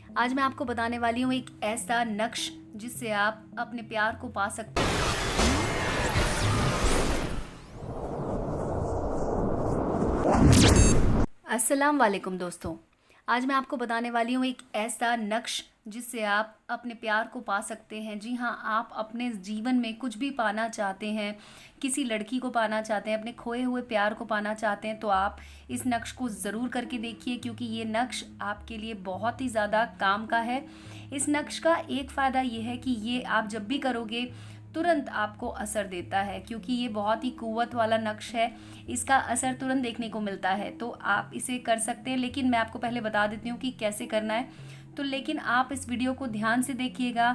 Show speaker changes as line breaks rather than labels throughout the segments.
आज मैं आपको बताने वाली हूँ एक ऐसा नक्श जिससे आप अपने प्यार को पा सकते हैं। अस्सलाम वालेकुम दोस्तों। आज मैं आपको बताने वाली हूँ एक ऐसा नक्श जिससे आप अपने प्यार को पा सकते हैं। जी हाँ, आप अपने जीवन में कुछ भी पाना चाहते हैं, किसी लड़की को पाना चाहते हैं, अपने खोए हुए प्यार को पाना चाहते हैं, तो आप इस नक्श को ज़रूर करके देखिए, क्योंकि ये नक्श आपके लिए बहुत ही ज़्यादा काम का है। इस नक्श का एक फ़ायदा ये है कि ये आप जब भी करोगे तुरंत आपको असर देता है, क्योंकि ये बहुत ही कुव्वत वाला नक्श है। इसका असर तुरंत देखने को मिलता है, तो आप इसे कर सकते हैं। लेकिन मैं आपको पहले बता देती हूँ कि कैसे करना है। तो लेकिन आप इस वीडियो को ध्यान से देखिएगा।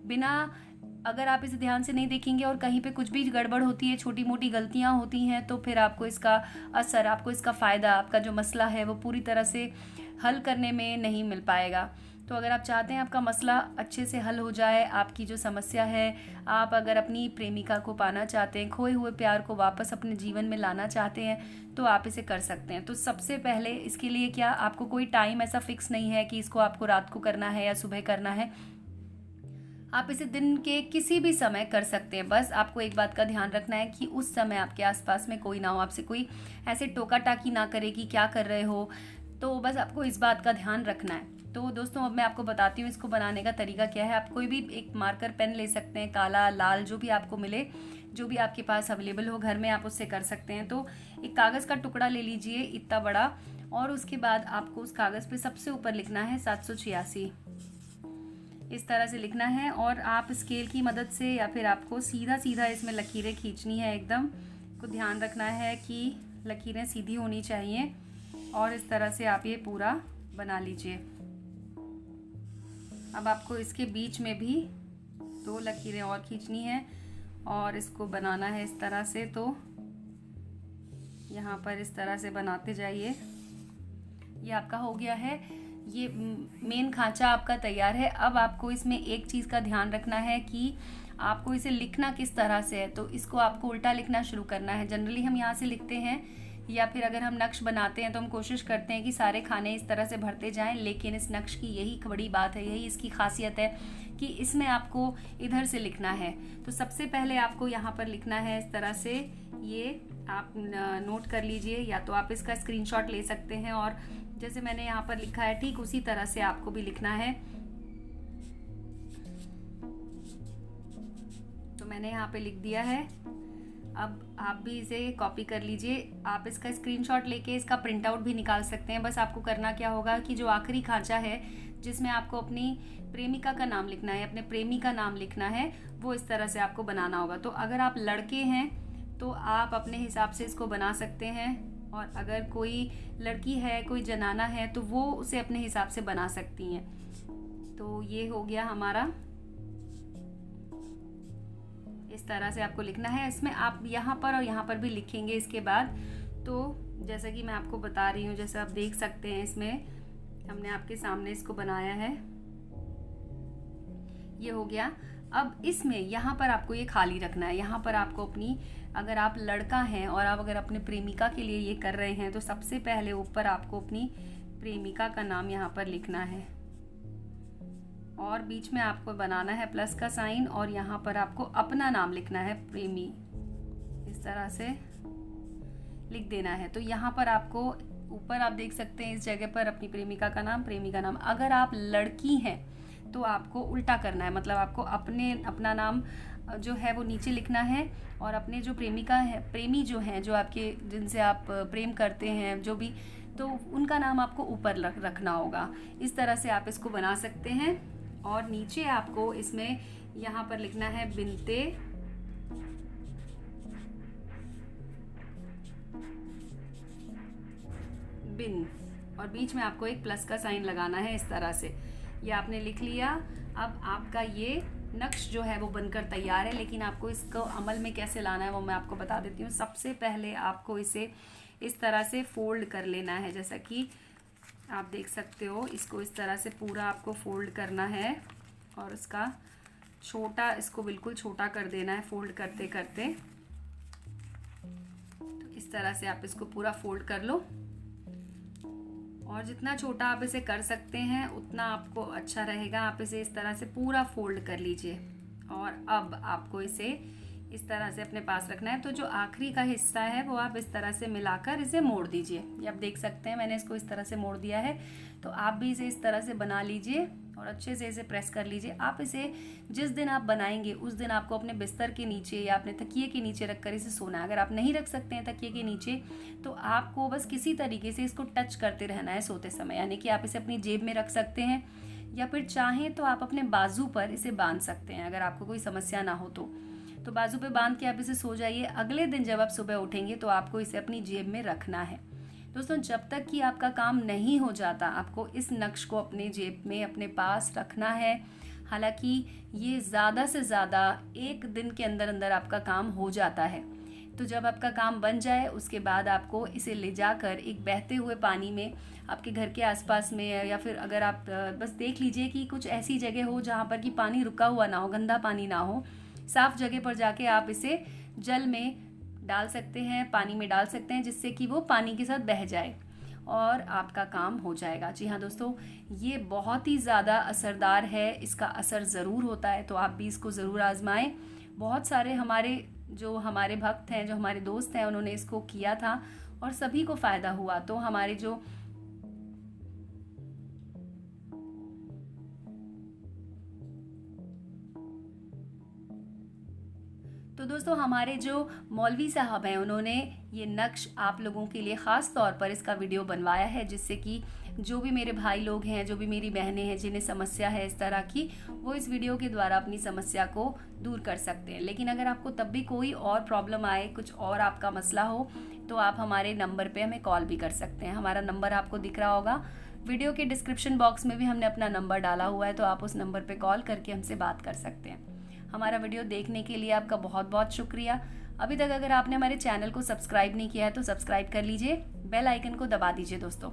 बिना अगर आप इसे ध्यान से नहीं देखेंगे और कहीं पे कुछ भी गड़बड़ होती है, छोटी मोटी गलतियाँ होती हैं, तो फिर आपको इसका असर, आपको इसका फ़ायदा, आपका जो मसला है वो पूरी तरह से हल करने में नहीं मिल पाएगा। तो अगर आप चाहते हैं आपका मसला अच्छे से हल हो जाए, आपकी जो समस्या है, आप अगर अपनी प्रेमिका को पाना चाहते हैं, खोए हुए प्यार को वापस अपने जीवन में लाना चाहते हैं, तो आप इसे कर सकते हैं। तो सबसे पहले इसके लिए क्या, आपको कोई टाइम ऐसा फिक्स नहीं है कि इसको आपको रात को करना है या सुबह करना है। आप इसे दिन के किसी भी समय कर सकते हैं। बस आपको एक बात का ध्यान रखना है कि उस समय आपके आसपास में कोई ना हो, आपसे कोई ऐसे टोका टाकी ना करे कि क्या कर रहे हो। तो बस आपको इस बात का ध्यान रखना है। तो दोस्तों, अब मैं आपको बताती हूँ इसको बनाने का तरीका क्या है। आप कोई भी एक मार्कर पेन ले सकते हैं, काला, लाल, जो भी आपको मिले, जो भी आपके पास अवेलेबल हो घर में, आप उससे कर सकते हैं। तो एक कागज़ का टुकड़ा ले लीजिए इतना बड़ा, और उसके बाद आपको उस कागज़ पे सबसे ऊपर लिखना है 786। इस तरह से लिखना है, और आप स्केल की मदद से या फिर आपको सीधा सीधा इसमें लकीरें खींचनी है। एकदम को ध्यान रखना है कि लकीरें सीधी होनी चाहिए, और इस तरह से आप ये पूरा बना लीजिए। अब आपको इसके बीच में भी 2 लकीरें और खींचनी है और इसको बनाना है इस तरह से। तो यहाँ पर इस तरह से बनाते जाइए। ये आपका हो गया है, ये मेन खांचा आपका तैयार है। अब आपको इसमें एक चीज़ का ध्यान रखना है कि आपको इसे लिखना किस तरह से है। तो इसको आपको उल्टा लिखना शुरू करना है। जनरली हम यहाँ से लिखते हैं, या फिर अगर हम नक्श बनाते हैं तो हम कोशिश करते हैं कि सारे खाने इस तरह से भरते जाएं। लेकिन इस नक्श की यही बड़ी बात है, यही इसकी खासियत है कि इसमें आपको इधर से लिखना है। तो सबसे पहले आपको यहाँ पर लिखना है इस तरह से। ये आप नोट कर लीजिए, या तो आप इसका स्क्रीनशॉट ले सकते हैं, और जैसे मैंने यहाँ पर लिखा है ठीक उसी तरह से आपको भी लिखना है। तो मैंने यहाँ पे लिख दिया है। अब आप भी इसे कॉपी कर लीजिए। आप इसका स्क्रीनशॉट लेके इसका प्रिंट आउट भी निकाल सकते हैं। बस आपको करना क्या होगा कि जो आखिरी खांचा है जिसमें आपको अपनी प्रेमिका का नाम लिखना है, अपने प्रेमी का नाम लिखना है, वो इस तरह से आपको बनाना होगा। तो अगर आप लड़के हैं तो आप अपने हिसाब से इसको बना सकते हैं, और अगर कोई लड़की है, कोई जनाना है, तो वो उसे अपने हिसाब से बना सकती हैं। तो ये हो गया हमारा। इस तरह से आपको लिखना है। इसमें आप यहाँ पर और यहाँ पर भी लिखेंगे इसके बाद। तो जैसा कि मैं आपको बता रही हूँ, जैसे आप देख सकते हैं, इसमें हमने आपके सामने इसको बनाया है। ये हो गया। अब इसमें यहाँ पर आपको ये खाली रखना है। यहाँ पर आपको अपनी, अगर आप लड़का हैं और आप अगर अपने प्रेमिका के लिए ये कर रहे हैं, तो सबसे पहले ऊपर आपको अपनी प्रेमिका का नाम यहाँ पर लिखना है, और बीच में आपको बनाना है प्लस का साइन, और यहाँ पर आपको अपना नाम लिखना है, प्रेमी। इस तरह से लिख देना है। तो यहाँ पर आपको ऊपर आप देख सकते हैं इस जगह पर अपनी प्रेमिका का नाम, प्रेमी का नाम। अगर आप लड़की हैं तो आपको उल्टा करना है, मतलब आपको अपना नाम जो है वो नीचे लिखना है, और अपने जो प्रेमिका है, प्रेमी जो हैं, जो आपके, जिनसे आप प्रेम करते हैं, जो भी, तो उनका नाम आपको ऊपर रखना होगा। इस तरह से आप इसको बना सकते हैं। और नीचे आपको इसमें यहाँ पर लिखना है बिनते बिन, और बीच में आपको एक प्लस का साइन लगाना है इस तरह से। ये आपने लिख लिया। अब आपका ये नक्श जो है वो बनकर तैयार है। लेकिन आपको इसको अमल में कैसे लाना है वो मैं आपको बता देती हूँ। सबसे पहले आपको इसे इस तरह से फोल्ड कर लेना है, जैसा कि आप देख सकते हो। इसको इस तरह से पूरा आपको फोल्ड करना है, और इसका छोटा, इसको बिल्कुल छोटा कर देना है फोल्ड करते करते। तो इस तरह से आप इसको पूरा फोल्ड कर लो, और जितना छोटा आप इसे कर सकते हैं उतना आपको अच्छा रहेगा। आप इसे इस तरह से पूरा फोल्ड कर लीजिए और अब आपको इसे इस तरह से अपने पास रखना है। तो जो आखिरी का हिस्सा है वो आप इस तरह से मिलाकर इसे मोड़ दीजिए। ये आप देख सकते हैं मैंने इसको इस तरह से मोड़ दिया है। तो आप भी इसे इस तरह से बना लीजिए और अच्छे से इसे प्रेस कर लीजिए। आप इसे जिस दिन आप बनाएंगे उस दिन आपको अपने बिस्तर के नीचे या अपने तकिए के नीचे रखकर इसे सोना है। अगर आप नहीं रख सकते हैं तकिए के नीचे तो आपको बस किसी तरीके से इसको टच करते रहना है सोते समय, यानी कि आप इसे अपनी जेब में रख सकते हैं या फिर चाहें तो आप अपने बाजू पर इसे बांध सकते हैं। अगर आपको कोई समस्या ना हो तो बाजू पे बांध के आप इसे सो जाइए। अगले दिन जब आप सुबह उठेंगे तो आपको इसे अपनी जेब में रखना है। दोस्तों, जब तक कि आपका काम नहीं हो जाता आपको इस नक्श को अपने जेब में अपने पास रखना है। हालांकि ये ज़्यादा से ज़्यादा 1 दिन के अंदर अंदर आपका काम हो जाता है। तो जब आपका काम बन जाए उसके बाद आपको इसे ले जाकर एक बहते हुए पानी में आपके घर के आसपास में या फिर अगर आप बस देख लीजिए कि कुछ ऐसी जगह हो जहाँ पर कि पानी रुका हुआ ना हो, गंदा पानी ना हो, साफ जगह पर जाके आप इसे जल में डाल सकते हैं, पानी में डाल सकते हैं, जिससे कि वो पानी के साथ बह जाए और आपका काम हो जाएगा। जी हाँ दोस्तों, ये बहुत ही ज़्यादा असरदार है, इसका असर ज़रूर होता है। तो आप भी इसको ज़रूर आजमाएं। बहुत सारे हमारे भक्त हैं, जो हमारे दोस्त हैं, उन्होंने इसको किया था और सभी को फ़ायदा हुआ। तो हमारे दोस्तों हमारे जो मौलवी साहब हैं उन्होंने ये नक्श आप लोगों के लिए ख़ास तौर पर इसका वीडियो बनवाया है, जिससे कि जो भी मेरे भाई लोग हैं, जो भी मेरी बहनें हैं जिन्हें समस्या है इस तरह की, वो इस वीडियो के द्वारा अपनी समस्या को दूर कर सकते हैं। लेकिन अगर आपको तब भी कोई और प्रॉब्लम आए, कुछ और आपका मसला हो, तो आप हमारे नंबर पे हमें कॉल भी कर सकते हैं। हमारा नंबर आपको दिख रहा होगा, वीडियो के डिस्क्रिप्शन बॉक्स में भी हमने अपना नंबर डाला हुआ है, तो आप उस नंबर पर कॉल करके हमसे बात कर सकते हैं। हमारा वीडियो देखने के लिए आपका बहुत बहुत शुक्रिया। अभी तक अगर आपने हमारे चैनल को सब्सक्राइब नहीं किया है तो सब्सक्राइब कर लीजिए, बेल आइकन को दबा दीजिए दोस्तों।